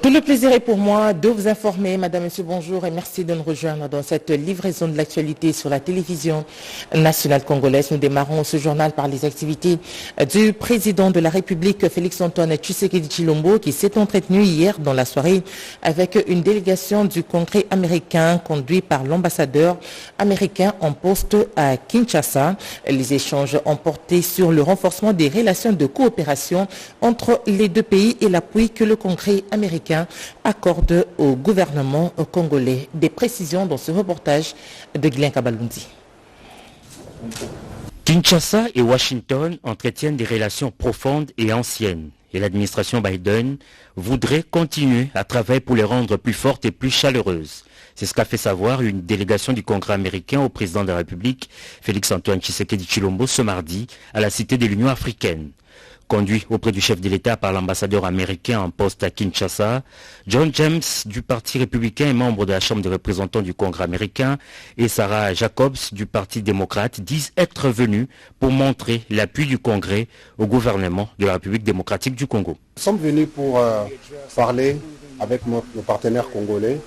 Tout le plaisir est pour moi de vous informer, Madame, Monsieur, bonjour et merci de nous rejoindre dans cette livraison de l'actualité sur la télévision nationale congolaise. Nous démarrons ce journal par les activités du président de la République, Félix-Antoine Tshisekedi Tshilombo, qui s'est entretenu hier dans la soirée avec une délégation du Congrès américain conduite par l'ambassadeur américain en poste à Kinshasa. Les échanges ont porté sur le renforcement des relations de coopération entre les deux pays et l'appui que le Congrès américain accorde au gouvernement congolais. Des précisions dans ce reportage de Glenn Kabalundi. Kinshasa et Washington entretiennent des relations profondes et anciennes. Et l'administration Biden voudrait continuer à travailler pour les rendre plus fortes et plus chaleureuses. C'est ce qu'a fait savoir une délégation du Congrès américain au président de la République, Félix-Antoine Tshisekedi Tshilombo, ce mardi à la Cité de l'Union africaine. Conduit auprès du chef de l'État par l'ambassadeur américain en poste à Kinshasa, John James du Parti républicain et membre de la Chambre des représentants du Congrès américain et Sarah Jacobs du Parti démocrate disent être venus pour montrer l'appui du Congrès au gouvernement de la République démocratique du Congo. Nous sommes venus pour parler avec nos partenaires congolais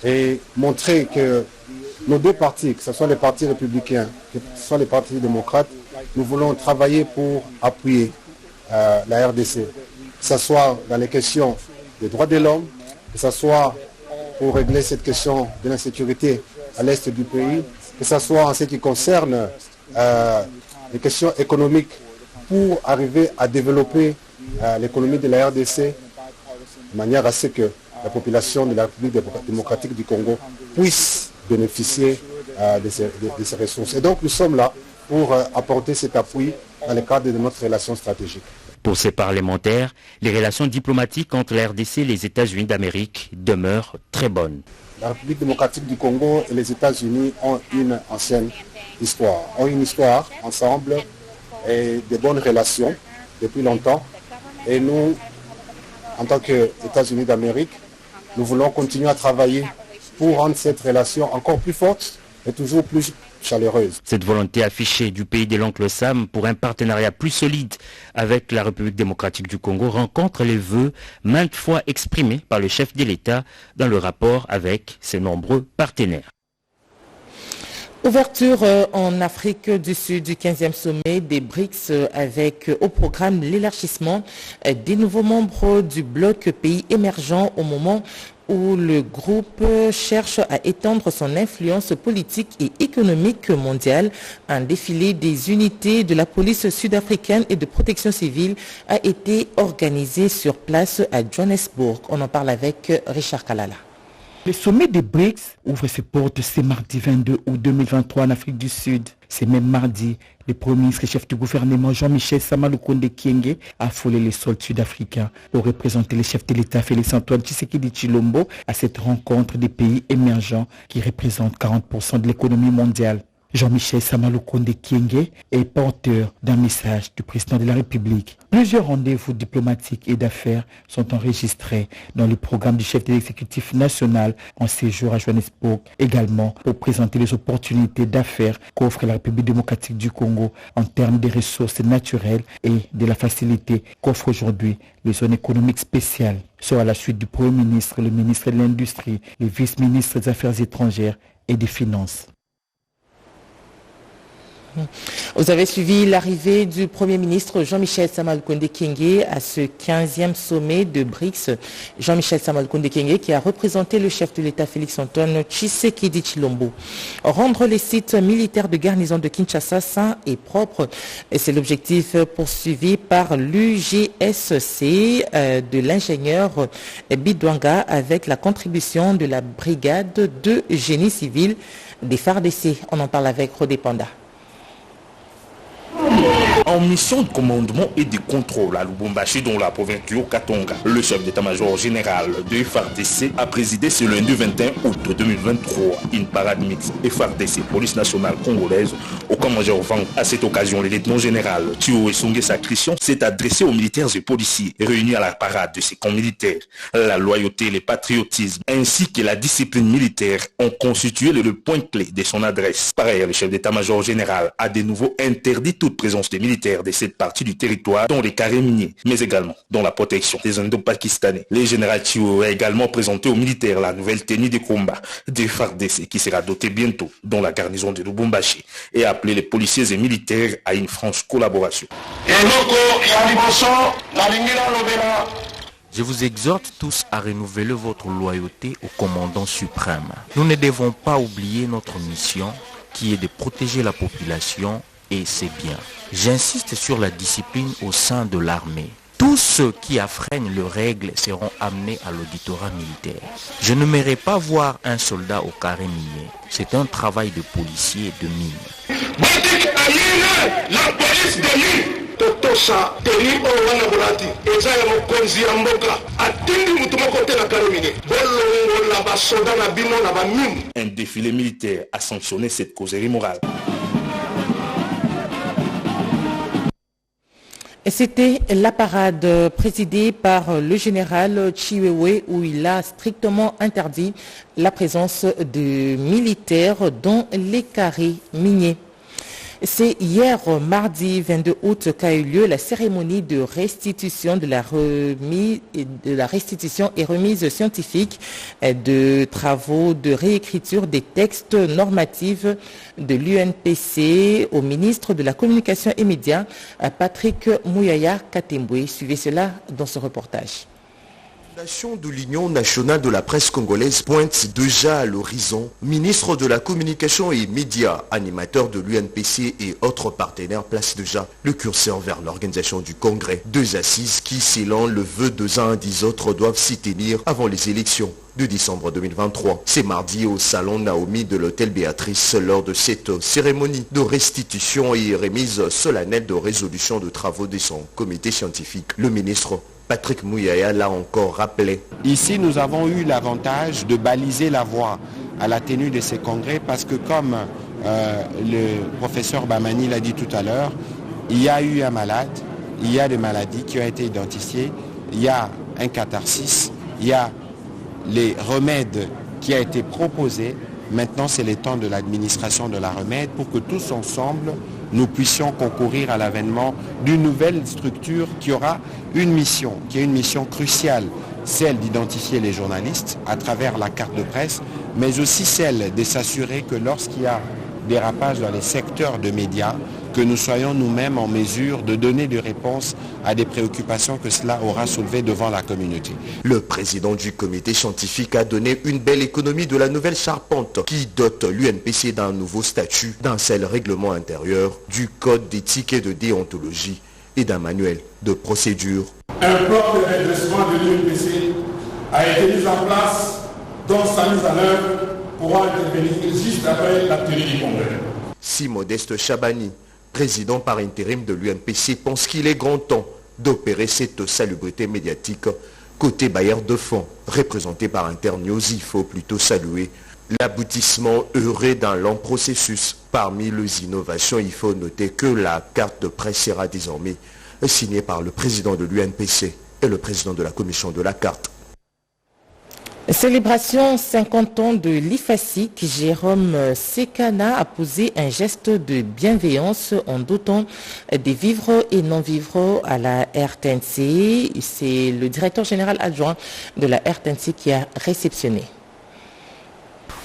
et montrer que nos deux partis, que ce soit les partis républicains, que ce soit les partis démocrates, nous voulons travailler pour appuyer la RDC, que ce soit dans les questions des droits de l'homme, que ce soit pour régler cette question de l'insécurité à l'est du pays, que ce soit en ce qui concerne les questions économiques pour arriver à développer l'économie de la RDC de manière à ce que la population de la République démocratique du Congo puisse bénéficier de ces ressources. Et donc nous sommes là pour apporter cet appui dans le cadre de notre relation stratégique. Pour ces parlementaires, les relations diplomatiques entre la RDC et les États-Unis d'Amérique demeurent très bonnes. La République démocratique du Congo et les États-Unis ont une ancienne histoire, ensemble et de bonnes relations depuis longtemps. Et nous, en tant qu'États-Unis d'Amérique, nous voulons continuer à travailler pour rendre cette relation encore plus forte et toujours plus chaleureuse. Cette volonté affichée du pays de l'oncle Sam pour un partenariat plus solide avec la République démocratique du Congo rencontre les vœux maintes fois exprimés par le chef de l'État dans le rapport avec ses nombreux partenaires. Ouverture en Afrique du Sud du 15e sommet des BRICS avec au programme l'élargissement des nouveaux membres du bloc pays émergents au moment où le groupe cherche à étendre son influence politique et économique mondiale. Un défilé des unités de la police sud-africaine et de protection civile a été organisé sur place à Johannesburg. On en parle avec Richard Kalala. Le sommet des BRICS ouvre ses portes ce mardi 22 août 2023 en Afrique du Sud. Ce même mardi, le Premier ministre et chef du gouvernement Jean-Michel Sama Lukonde Kyenge a affolé les sols sud-africains pour représenter le chef de l'État Félix-Antoine Tshisekedi Tshilombo à cette rencontre des pays émergents qui représentent 40% de l'économie mondiale. Jean-Michel Sama Lukonde Kyenge est porteur d'un message du président de la République. Plusieurs rendez-vous diplomatiques et d'affaires sont enregistrés dans le programme du chef de l'exécutif national en séjour à Johannesburg, également pour présenter les opportunités d'affaires qu'offre la République démocratique du Congo en termes des ressources naturelles et de la facilité qu'offre aujourd'hui les zones économiques spéciales. Soit à la suite du Premier ministre, le ministre de l'Industrie, le vice-ministre des Affaires étrangères et des Finances. Vous avez suivi l'arrivée du Premier ministre Jean-Michel Sama Lukonde Kyenge à ce 15e sommet de BRICS. Jean-Michel Sama Lukonde Kyenge qui a représenté le chef de l'État Félix-Antoine Tshisekedi Tshilombo. Rendre les sites militaires de garnison de Kinshasa sains et propres. Et c'est l'objectif poursuivi par l'UGSC de l'ingénieur Bidouanga avec la contribution de la brigade de génie civil des FARDC. On en parle avec Rodé Panda. En mission de commandement et de contrôle à Lubumbashi dans la province du Haut-Katanga, le chef d'état-major général de FARDC a présidé ce lundi 21 août 2023 une parade mixte FARDC Police nationale congolaise au camp-major Vang. À cette occasion, le lieutenant général Thio Esonge Sacristian s'est adressé aux militaires et policiers réunis à la parade de ces camps militaires. La loyauté, le patriotisme ainsi que la discipline militaire ont constitué le point clé de son adresse. Par ailleurs, le chef d'état-major général a de nouveau interdit toute présence des militaires militaires de cette partie du territoire, dont les carrés miniers, mais également dans la protection des Indo-Pakistanais. Le général Chiwewe a également présenté aux militaires la nouvelle tenue de combat des FARDC qui sera dotée bientôt dans la garnison de Lubumbashi et a appelé les policiers et militaires à une franche collaboration. Je vous exhorte tous à renouveler votre loyauté au commandant suprême. Nous ne devons pas oublier notre mission qui est de protéger la population et ses biens. J'insiste sur la discipline au sein de l'armée. Tous ceux qui affreignent les règles seront amenés à l'auditorat militaire. Je n'aimerais pas voir un soldat au carré minier. C'est un travail de policier et de mine. La police de mine. Totosa teri owana bolati eza ya mokonzi ya mboka atindi mutu moko te na karomine bolongo la basoda na bino na bamine. Un défilé militaire a sanctionné cette causerie morale. C'était la parade présidée par le général Chiwewe où il a strictement interdit la présence de militaires dans les carrés miniers. C'est hier, mardi 22 août, qu'a eu lieu la cérémonie de restitution de la restitution et remise scientifique de travaux de réécriture des textes normatifs de l'UNPC au ministre de la Communication et Médias, Patrick Mouyaya Katembwe. Suivez cela dans ce reportage. La fondation de l'Union nationale de la presse congolaise pointe déjà à l'horizon. Ministre de la communication et médias, animateur de l'UNPC et autres partenaires placent déjà le curseur vers l'organisation du congrès. Deux assises qui, selon le vœu des uns et des autres, doivent s'y tenir avant les élections de décembre 2023. C'est mardi au salon Naomi de l'hôtel Béatrice lors de cette cérémonie de restitution et remise solennelle de résolution de travaux de son comité scientifique. Le ministre Patrick Mouyaya l'a encore rappelé. Ici, nous avons eu l'avantage de baliser la voie à la tenue de ces congrès parce que comme le professeur Bamani l'a dit tout à l'heure, il y a eu un malade, il y a des maladies qui ont été identifiées, il y a un catharsis, il y a les remèdes qui ont été proposés. Maintenant, c'est le temps de l'administration de la remède pour que tous ensemble, nous puissions concourir à l'avènement d'une nouvelle structure qui aura une mission, qui est une mission cruciale, celle d'identifier les journalistes à travers la carte de presse, mais aussi celle de s'assurer que lorsqu'il y a dérapage dans les secteurs de médias, que nous soyons nous-mêmes en mesure de donner des réponses à des préoccupations que cela aura soulevées devant la communauté. Le président du comité scientifique a donné une belle économie de la nouvelle charpente qui dote l'UNPC d'un nouveau statut, d'un seul règlement intérieur, du code d'éthique et de déontologie et d'un manuel de procédure. Un plan de redressement de l'UNPC a été mis en place dont sa mise en œuvre pourra intervenir juste après la tenue du congrès. Si Modeste Chabani, président par intérim de l'UNPC, pense qu'il est grand temps d'opérer cette salubrité médiatique côté bailleur de fonds, représenté par Internews. Il faut plutôt saluer l'aboutissement heureux d'un long processus. Parmi les innovations, il faut noter que la carte de presse sera désormais signée par le président de l'UNPC et le président de la commission de la carte. Célébration 50 ans de l'IFACIC, Jérôme Sekana a posé un geste de bienveillance en dotant des vivres et non-vivres à la RTNC. C'est le directeur général adjoint de la RTNC qui a réceptionné.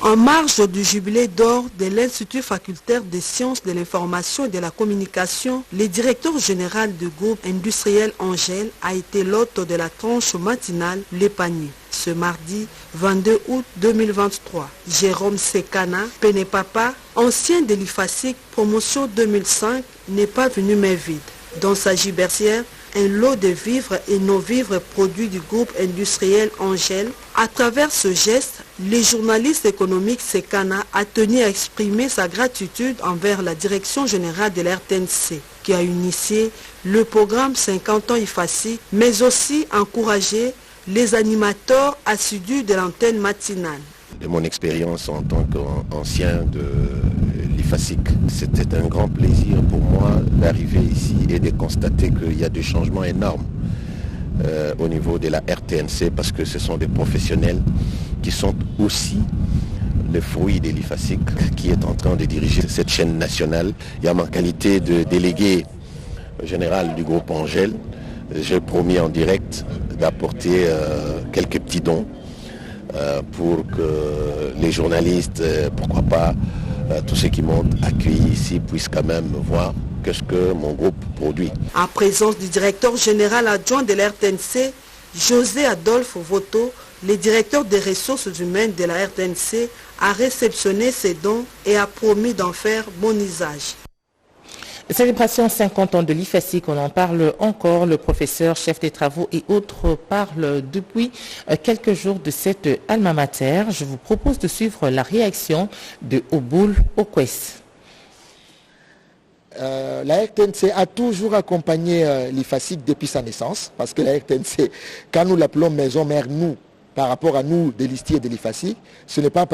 En marge du jubilé d'or de l'Institut facultaire des sciences de l'information et de la communication, le directeur général du groupe industriel Angèle a été l'hôte de la tranche matinale Les Paniers. Ce mardi 22 août 2023, Jérôme Sekana, Pénépapa, ancien de l'IFACIC, promotion 2005, n'est pas venu main vide. Dans sa gibecière, un lot de vivres et non-vivres produits du groupe industriel Angèle. À travers ce geste, le journaliste économique Sekana a tenu à exprimer sa gratitude envers la direction générale de l'RTNC qui a initié le programme 50 ans IFACIC, mais aussi encouragé les animateurs assidus de l'antenne matinale. De mon expérience en tant qu'ancien de l'IFACIC, c'était un grand plaisir pour moi d'arriver ici et de constater qu'il y a des changements énormes au niveau de la RTNC parce que ce sont des professionnels qui sont aussi le fruit de l'IFACIC qui est en train de diriger cette chaîne nationale. Il y a ma qualité de délégué général du groupe Angèle, j'ai promis en direct d'apporter quelques petits dons pour que les journalistes, pourquoi pas, tous ceux qui m'ont accueilli ici puissent quand même voir qu'est-ce que mon groupe produit. En présence du directeur général adjoint de la RTNC, José Adolphe Voto, le directeur des ressources humaines de la RTNC, a réceptionné ces dons et a promis d'en faire bon usage. Célébration 50 ans de l'IFASIC, on en parle encore. Le professeur, chef des travaux et autres parlent depuis quelques jours de cette alma mater. Je vous propose de suivre la réaction de Oboul Okwes. La RTNC a toujours accompagné l'IFASIC depuis sa naissance, parce que la RTNC, quand nous l'appelons maison mère, nous, par rapport à nous, des listiers de l'IFASIC, ce n'est pas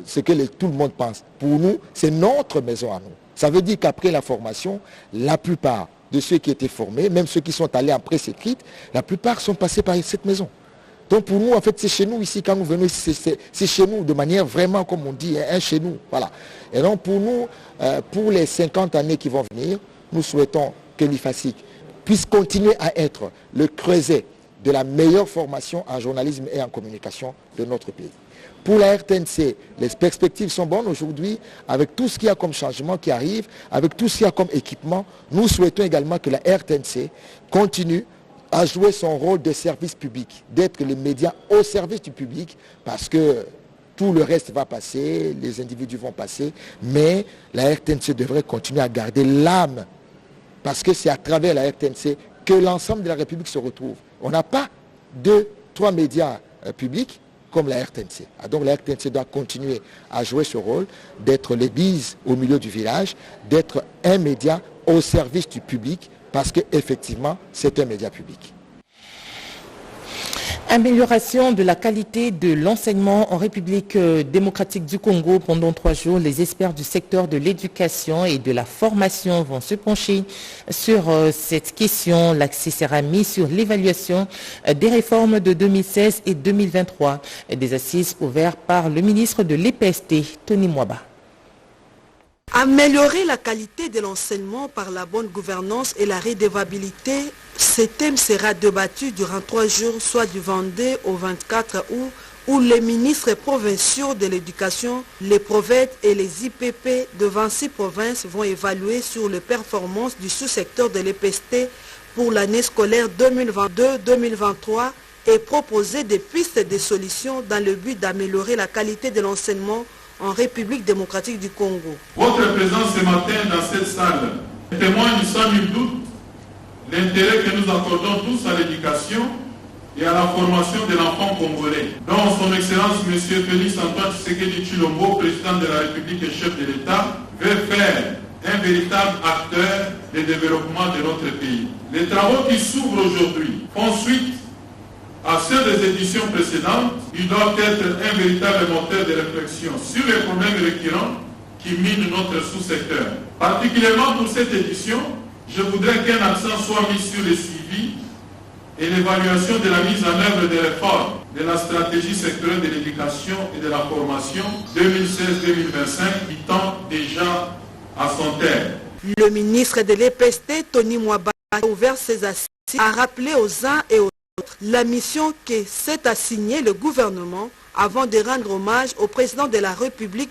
ce que tout le monde pense. Pour nous, c'est notre maison à nous. Ça veut dire qu'après la formation, la plupart de ceux qui étaient formés, même ceux qui sont allés en presse écrite, la plupart sont passés par cette maison. Donc pour nous, en fait, c'est chez nous ici, quand nous venons ici, c'est chez nous, de manière vraiment, comme on dit, chez nous. Voilà. Et donc pour nous, pour les 50 années qui vont venir, nous souhaitons que l'IFASIC puisse continuer à être le creuset de la meilleure formation en journalisme et en communication de notre pays. Pour la RTNC, les perspectives sont bonnes aujourd'hui, avec tout ce qu'il y a comme changement qui arrive, avec tout ce qu'il y a comme équipement. Nous souhaitons également que la RTNC continue à jouer son rôle de service public, d'être les médias au service du public, parce que tout le reste va passer, les individus vont passer, mais la RTNC devrait continuer à garder l'âme, parce que c'est à travers la RTNC que l'ensemble de la République se retrouve. On n'a pas 2-3 médias publics comme la RTNC. Donc la RTNC doit continuer à jouer ce rôle, d'être l'église au milieu du village, d'être un média au service du public, parce qu'effectivement, c'est un média public. Amélioration de la qualité de l'enseignement en République démocratique du Congo. Pendant 3 jours, les experts du secteur de l'éducation et de la formation vont se pencher sur cette question. L'accès sera mis sur l'évaluation des réformes de 2016 et 2023. Des assises ouvertes par le ministre de l'EPST, Tony Mwaba. Améliorer la qualité de l'enseignement par la bonne gouvernance et la redevabilité, ce thème sera débattu durant 3 jours, soit du 22 au 24 août, où les ministres provinciaux de l'éducation, les PROVED et les IPP de 26 provinces vont évaluer sur les performances du sous-secteur de l'EPST pour l'année scolaire 2022-2023 et proposer des pistes de solutions dans le but d'améliorer la qualité de l'enseignement en République démocratique du Congo. Votre présence ce matin dans cette salle témoigne sans nul doute l'intérêt que nous accordons tous à l'éducation et à la formation de l'enfant congolais, dont son Excellence M. Félix Antoine Tshisekedi Tshilombo, président de la République et chef de l'État, veut faire un véritable acteur de développement de notre pays. Les travaux qui s'ouvrent aujourd'hui font suite à ceux des éditions précédentes. Ils doivent être un véritable moteur de réflexion sur les problèmes récurrents qui minent notre sous-secteur. Particulièrement pour cette édition, je voudrais qu'un accent soit mis sur le suivi et l'évaluation de la mise en œuvre des réformes de la stratégie sectorielle de l'éducation et de la formation 2016-2025 qui tend déjà à son terme. Le ministre de l'EPST, Tony Mwaba, a ouvert ses assises, a rappelé aux uns et aux autres la mission que s'est assignée le gouvernement avant de rendre hommage au président de la République,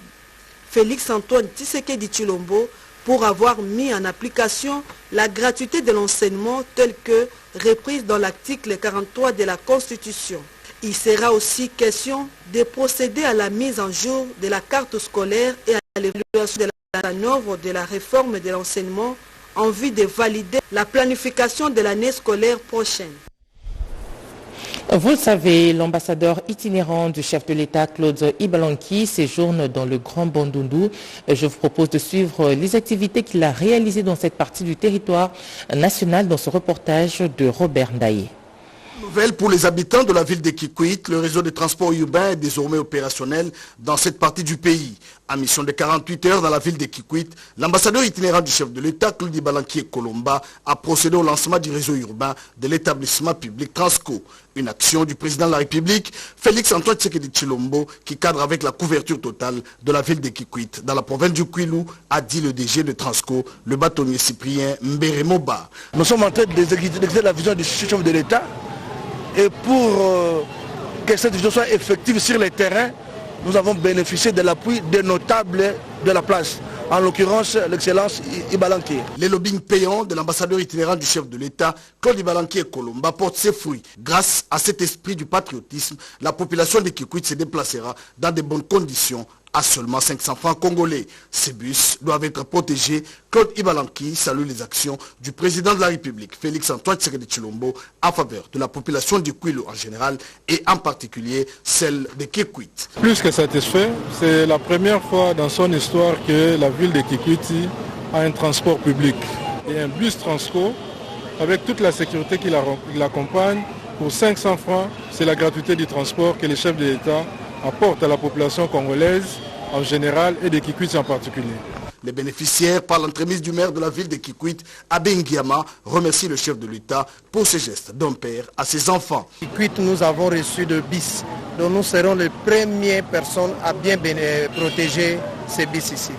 Félix Antoine Tshisekedi Tshilombo, pour avoir mis en application la gratuité de l'enseignement telle que reprise dans l'article 43 de la Constitution. Il sera aussi question de procéder à la mise en jour de la carte scolaire et à l'évaluation de la mise en œuvre de la réforme de l'enseignement en vue de valider la planification de l'année scolaire prochaine. Vous le savez, l'ambassadeur itinérant du chef de l'État, Claude Ibalanki, séjourne dans le Grand Bandundu. Je vous propose de suivre les activités qu'il a réalisées dans cette partie du territoire national dans ce reportage de Robert Ndaye. Nouvelle pour les habitants de la ville de Kikwit, le réseau de transport urbain est désormais opérationnel dans cette partie du pays. En mission de 48 heures dans la ville de Kikwit, l'ambassadeur itinérant du chef de l'État, Claude Ibalanki Kolomba, a procédé au lancement du réseau urbain de l'établissement public Transco. Une action du président de la République, Félix Antoine Tshisekedi Tshilombo, qui cadre avec la couverture totale de la ville de Kikwit. Dans la province du Kwilu, a dit le DG de Transco, le bâtonnier Cyprien Mberemoba. Nous sommes en train d'exécuter la vision du chef de l'État. Et pour que cette vision soit effective sur le terrain, nous avons bénéficié de l'appui des notables de la place, en l'occurrence l'excellence Ibalanki. Les lobbying payants de l'ambassadeur itinérant du chef de l'État, Claude Ibalanki Kolomba, portent ses fruits. Grâce à cet esprit du patriotisme, la population de Kikwit se déplacera dans de bonnes conditions à seulement 500 francs congolais. Ces bus doivent être protégés. Claude Ibalanki salue les actions du président de la République, Félix Antoine Tshisekedi Tshilombo, en faveur de la population du Kwilu en général et en particulier celle de Kikwit. Plus que satisfait, c'est la première fois dans son histoire que la ville de Kikwit a un transport public et un bus Transco avec toute la sécurité qui l'accompagne. Pour 500 francs, c'est la gratuité du transport que les chefs de l'État apporte à la population congolaise en général et de Kikwit en particulier. Les bénéficiaires, par l'entremise du maire de la ville de Kikwit, Abe Ngiama, remercient le chef de l'État pour ce geste d'un père à ses enfants. Kikwit, nous avons reçu de bis, donc nous serons les premières personnes à bien protéger ces bis ici.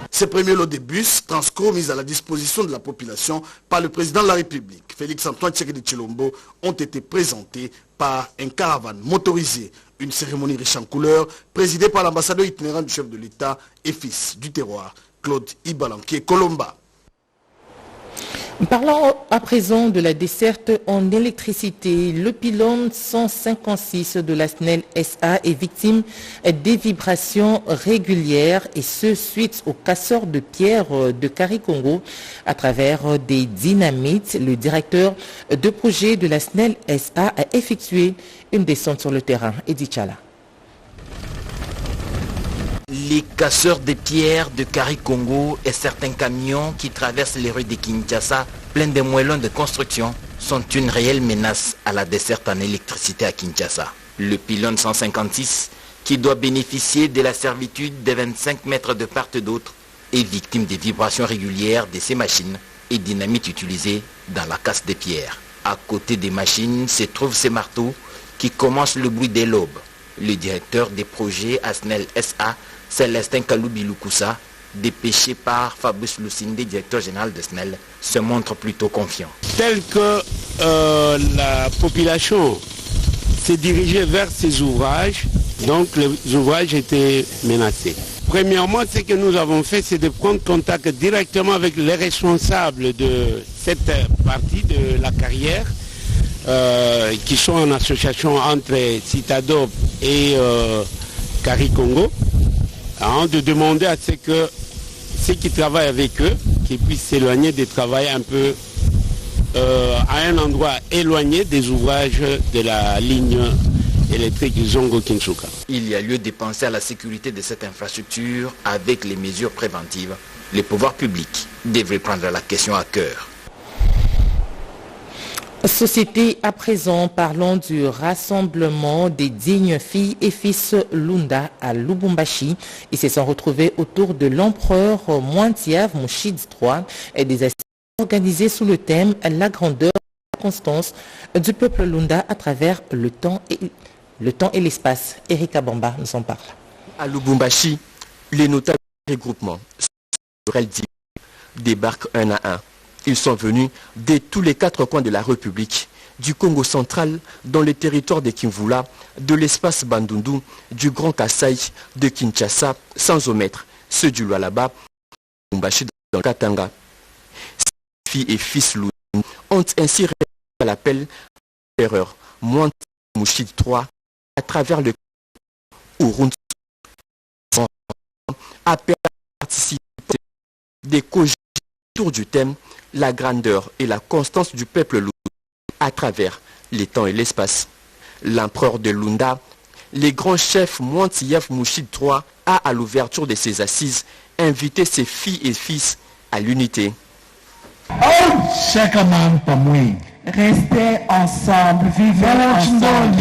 Ces premiers lots de bus, Transco, mis à la disposition de la population par le président de la République, Félix Antoine Tshisekedi Tshilombo, ont été présentés par un caravane motorisé. Une cérémonie riche en couleurs, présidée par l'ambassadeur itinérant du chef de l'État et fils du terroir, Claude Ibalanki Kolomba. Parlons à présent de la desserte en électricité. Le pylône 156 de la SNEL SA est victime des vibrations régulières et ce suite aux casseurs de pierre de Caricongo à travers des dynamites. Le directeur de projet de la SNEL SA a effectué une descente sur le terrain. Edith Chala. Les casseurs de pierres de Caricongo et certains camions qui traversent les rues de Kinshasa, pleins de moellons de construction, sont une réelle menace à la desserte en électricité à Kinshasa. Le pylône 156, qui doit bénéficier de la servitude de 25 mètres de part et d'autre, est victime des vibrations régulières de ces machines et dynamites utilisées dans la casse des pierres. À côté des machines se trouvent ces marteaux qui commencent le bruit dès l'aube. Le directeur des projets à SNEL SA, Célestin Kaloubi Lukusa, dépêché par Fabrice Lucinde, directeur général de SNEL, se montre plutôt confiant. Tel que la population s'est dirigée vers ces ouvrages, donc les ouvrages étaient menacés. Premièrement, ce que nous avons fait, c'est de prendre contact directement avec les responsables de cette partie de la carrière, qui sont en association entre Citadop et Caricongo, de demander à ce que ceux qui travaillent avec eux, qui puissent s'éloigner des travail un peu à un endroit éloigné des ouvrages de la ligne électrique Zongo-Kinshasa. Il y a lieu de penser à la sécurité de cette infrastructure avec les mesures préventives. Les pouvoirs publics devraient prendre la question à cœur. Société, à présent, parlons du rassemblement des dignes filles et fils Lunda à Lubumbashi. Ils se sont retrouvés autour de l'empereur Mwantiav Mouchid III et des assises organisées sous le thème « La grandeur et la constance du peuple Lunda à travers le temps et l'espace ». Erika Bamba nous en parle. À Lubumbashi, les notables regroupements débarquent un à un. Ils sont venus de tous les 4 coins de la République, du Congo central, dans le territoire de Kimvula, de l'espace Bandundu, du Grand Kasaï, de Kinshasa, sans omettre ceux du Lualaba, Lubumbashi dans le Katanga. Ces filles et fils Lunda ont ainsi répondu à l'appel de l'empereur Mouchid III à travers le Uruntu a participé des causes autour du thème la grandeur et la constance du peuple Lunda à travers les temps et l'espace. L'empereur de Lunda, le grand chef Mwantiav Mouchid III, a à l'ouverture de ses assises invité ses filles et fils à l'unité. Restez ensemble, vivez ensemble.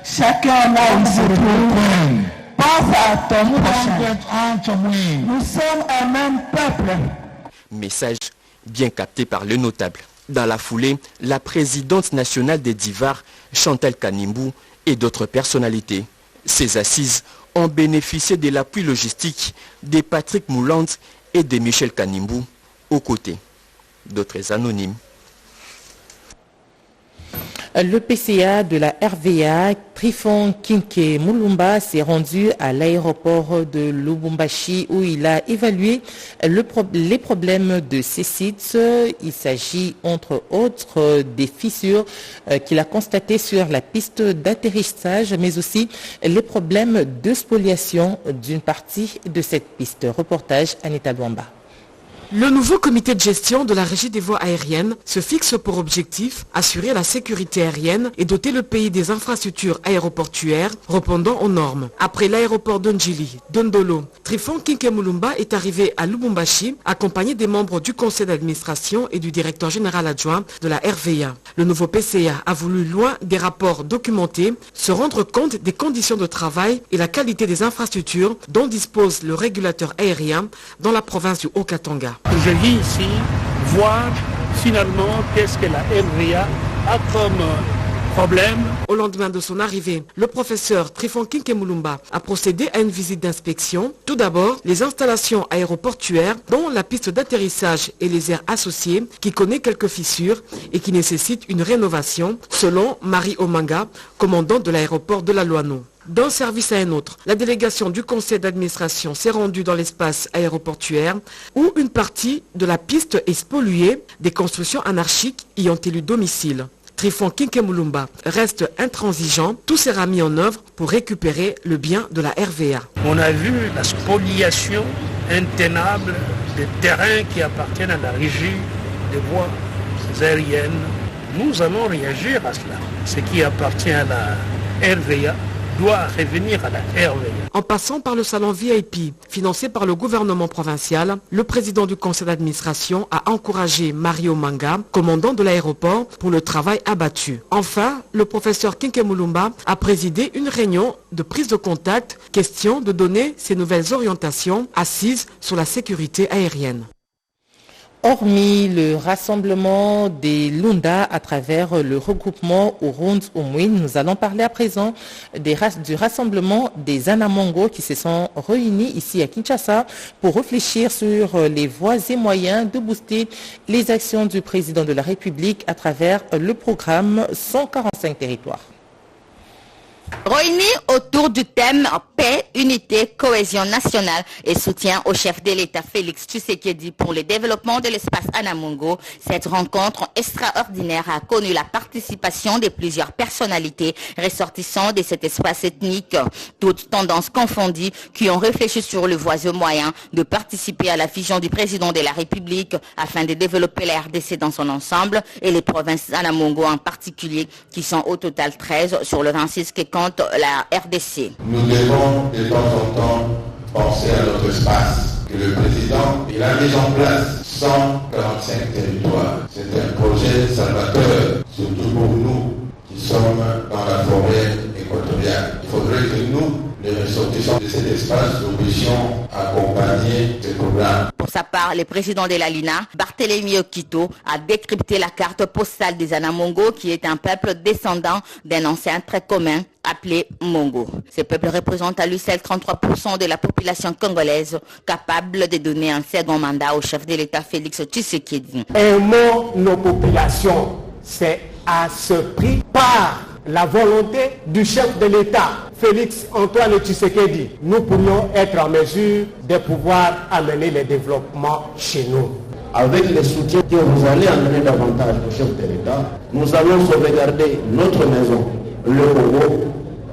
Chacun là où se trouve, pense à ton prochain. Nous sommes un même peuple. Message bien capté par le notable. Dans la foulée, la présidente nationale des Divars, Chantal Kanimbu, et d'autres personnalités. Ces assises ont bénéficié de l'appui logistique de Patrick Mouland et de Michel Kanimbu, aux côtés d'autres anonymes. Le PCA de la RVA, Trifon Kinke Mulumba, s'est rendu à l'aéroport de Lubumbashi où il a évalué les problèmes de ces sites. Il s'agit entre autres des fissures qu'il a constatées sur la piste d'atterrissage, mais aussi les problèmes de spoliation d'une partie de cette piste. Reportage Anita Luamba. Le nouveau comité de gestion de la Régie des voies aériennes se fixe pour objectif assurer la sécurité aérienne et doter le pays des infrastructures aéroportuaires répondant aux normes. Après l'aéroport d'Ondjili, Dondolo, Trifon Kinke Mulumba est arrivé à Lubumbashi accompagné des membres du conseil d'administration et du directeur général adjoint de la RVA. Le nouveau PCA a voulu, loin des rapports documentés, se rendre compte des conditions de travail et la qualité des infrastructures dont dispose le régulateur aérien dans la province du Haut-Katanga. Je vis ici voir finalement qu'est-ce que la RVA a comme problème. Au lendemain de son arrivée, le professeur Trifon Kinke Mulumba a procédé à une visite d'inspection. Tout d'abord, les installations aéroportuaires, dont la piste d'atterrissage et les aires associées, qui connaît quelques fissures et qui nécessitent une rénovation, selon Marie Omanga, commandante de l'aéroport de la Loano. D'un service à un autre, la délégation du conseil d'administration s'est rendue dans l'espace aéroportuaire où une partie de la piste est spoliée, des constructions anarchiques y ont élu domicile. Trifon Kinke Mulumba reste intransigeant, tout sera mis en œuvre pour récupérer le bien de la RVA. On a vu la spoliation intenable des terrains qui appartiennent à la régie des voies aériennes. Nous allons réagir à cela. Ce qui appartient à la RVA doit revenir à la RVA. En passant par le salon VIP, financé par le gouvernement provincial, le président du conseil d'administration a encouragé Mario Manga, commandant de l'aéroport, pour le travail abattu. Enfin, le professeur Kinke Mulumba a présidé une réunion de prise de contact, question de donner ses nouvelles orientations assises sur la sécurité aérienne. Hormis le rassemblement des Lunda à travers le regroupement Urund Umwin, nous allons parler à présent du rassemblement des Anamongo qui se sont réunis ici à Kinshasa pour réfléchir sur les voies et moyens de booster les actions du président de la République à travers le programme 145 territoires. Réunis autour du thème paix, unité, cohésion nationale et soutien au chef de l'État Félix Tshisekedi pour le développement de l'espace Anamongo, cette rencontre extraordinaire a connu la participation de plusieurs personnalités ressortissant de cet espace ethnique, toutes tendances confondues, qui ont réfléchi sur le voies et moyens de participer à la vision du président de la République afin de développer la RDC dans son ensemble et les provinces Anamongo en particulier, qui sont au total 13 sur le 26 qui compte la RDC. Nous devons de temps en temps penser à notre espace que le président il a mis en place 145 territoires. C'est un projet salvateur, surtout pour nous qui sommes dans la forêt équatoriale. Il faudrait que nous, les ressortissants de cet espace, nous puissions accompagner ce programme. Pour sa part, le président de la LINA, Barthélemy Okito, a décrypté la carte postale des Anamongo, qui est un peuple descendant d'un ancien trait commun appelé Mongo. Ce peuple représente à lui seul 33% de la population congolaise, capable de donner un second mandat au chef de l'État Félix Tshisekedi. Aimons nos populations, c'est à ce prix par la volonté du chef de l'État, Félix Antoine Tshisekedi. Nous pourrions être en mesure de pouvoir amener le développement chez nous. Avec le soutien que vous allez amener davantage au chef de l'État, nous allons sauvegarder notre maison, le Congo,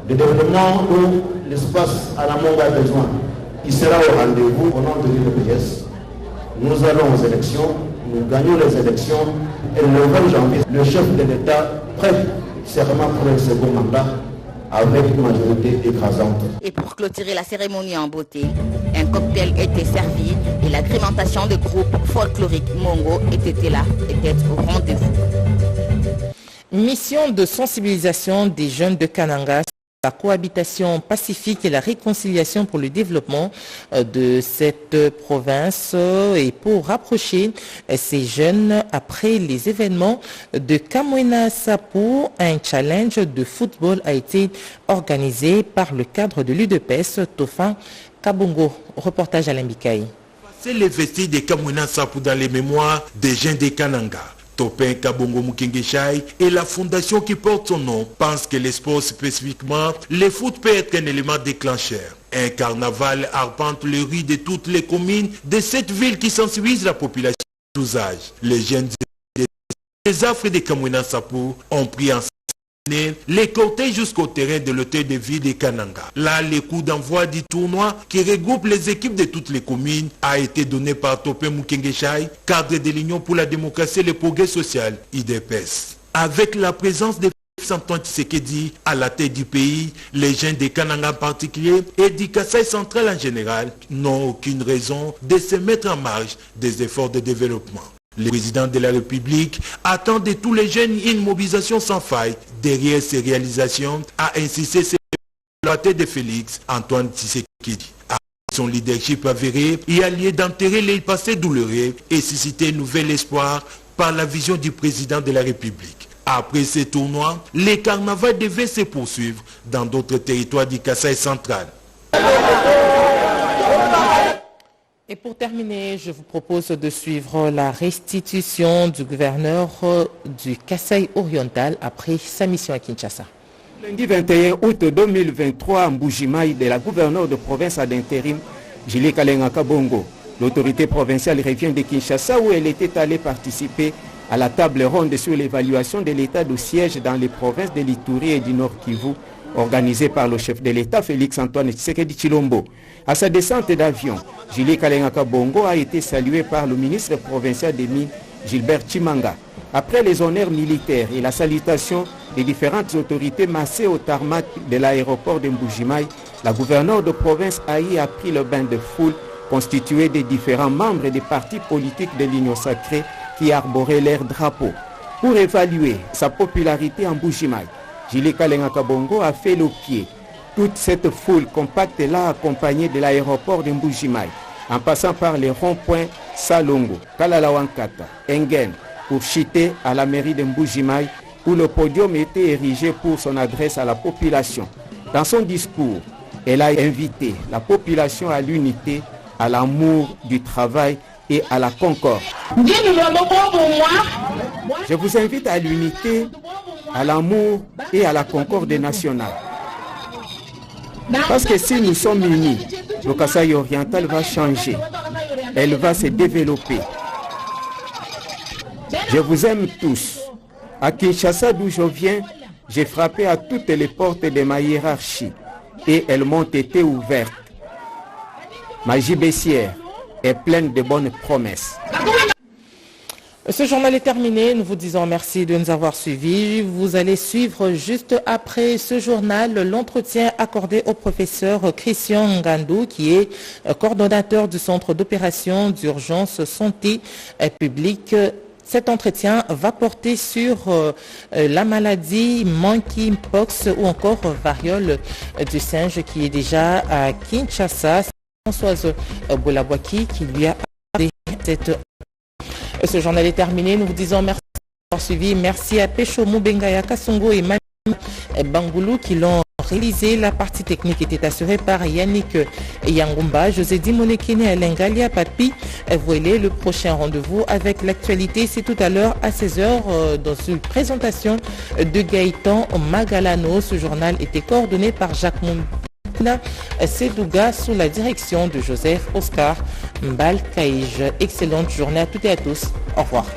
le développement où l'espace Anamongo a besoin. Il sera au rendez-vous au nom de l'UDPS. Nous allons aux élections, nous gagnons les élections et le 20 janvier, le chef de l'État prête serment pour un second mandat avec une majorité écrasante. Et pour clôturer la cérémonie en beauté, un cocktail était servi et l'agrémentation de groupes folkloriques Mongo était là, était au rendez-vous. Mission de sensibilisation des jeunes de Kananga sur la cohabitation pacifique et la réconciliation pour le développement de cette province et pour rapprocher ces jeunes après les événements de Kamwena Sapu. Un challenge de football a été organisé par le cadre de l'UDPS. Tofan Kabongo, reportage à l'Ambikaï. C'est les vestiges de Kamwena Sapu dans les mémoires des jeunes de Kananga. Topin Kabongo Mukengeshai et la fondation qui porte son nom pensent que les sports, spécifiquement le foot, peut être un élément déclencheur. Un carnaval arpente les rues de toutes les communes de cette ville qui sensibilise la population à tous âges. Les jeunes des affres de Kamwena Sapu ont pris en les cortèges jusqu'au terrain de l'hôtel de ville de Kananga. Là, le coup d'envoi du tournoi qui regroupe les équipes de toutes les communes a été donné par Topin Mukengeshai, cadre de l'Union pour la démocratie et le progrès social, IDPS. Avec la présence de Antoine Tshisekedi à la tête du pays, les jeunes de Kananga en particulier et du Kasaï central en général n'ont aucune raison de se mettre en marge des efforts de développement. Le président de la République attend de tous les jeunes une mobilisation sans faille. Derrière ces réalisations, a insisté sur la tête de Félix Antoine Tshisekedi. Avec son leadership avéré, il a lieu d'enterrer les passés douloureux et susciter un nouvel espoir par la vision du président de la République. Après ces tournois, les carnavals devaient se poursuivre dans d'autres territoires du Kasaï central. Et pour terminer, je vous propose de suivre la restitution du gouverneur du Kasaï oriental après sa mission à Kinshasa. Lundi 21 août 2023, à Mbujimaï, de la gouverneure de province d'intérim, Julie Kalenga Kabongo. L'autorité provinciale revient de Kinshasa où elle était allée participer à la table ronde sur l'évaluation de l'état de siège dans les provinces de l'Ituri et du Nord Kivu, organisée par le chef de l'État Félix Antoine Tshisekedi Tshilombo. À sa descente d'avion, Julie Kalenga Kabongo a été saluée par le ministre provincial des Mines, Gilbert Chimanga. Après les honneurs militaires et la salutation des différentes autorités massées au tarmac de l'aéroport de Mbujimaï, la gouverneure de province Aïe a pris le bain de foule constitué des différents membres des partis politiques de l'Union sacrée qui arboraient leur drapeau. Pour évaluer sa popularité en Mbujimaï, Julie Kalenga Kabongo a fait le pied. Toute cette foule compacte l'a accompagnée de l'aéroport de Mbujimaï, en passant par les ronds-points Salongo, Kalalawankata, Engen, pour chuter à la mairie de Mbujimaï, où le podium était érigé pour son adresse à la population. Dans son discours, elle a invité la population à l'unité, à l'amour du travail et à la concorde. Je vous invite à l'unité, à l'amour et à la concorde nationale. Parce que si nous sommes unis, le Kasaï oriental va changer. Elle va se développer. Je vous aime tous. À Kinshasa, d'où je viens, j'ai frappé à toutes les portes de ma hiérarchie et elles m'ont été ouvertes. Ma gibecière est pleine de bonnes promesses. Ce journal est terminé. Nous vous disons merci de nous avoir suivis. Vous allez suivre juste après ce journal l'entretien accordé au professeur Christian Ngandou, qui est coordonnateur du centre d'opération d'urgence santé publique. Cet entretien va porter sur la maladie monkeypox ou encore variole du singe qui est déjà à Kinshasa. C'est Françoise Boulabouaki qui lui a accordé cette. Ce journal est terminé. Nous vous disons merci d'avoir suivi. Merci à Pecho Mubengaya Kasongo et Mani Bangoulou qui l'ont réalisé. La partie technique était assurée par Yannick Yangumba. José Dimonekene et Lengalia Papi. Voilà le prochain rendez-vous avec l'actualité. C'est tout à l'heure à 16h dans une présentation de Gaëtan Magalano. Ce journal était coordonné par Jacques Sedouga sous la direction de Joseph Oscar Mbalkaïj. Excellente journée à toutes et à tous. Au revoir.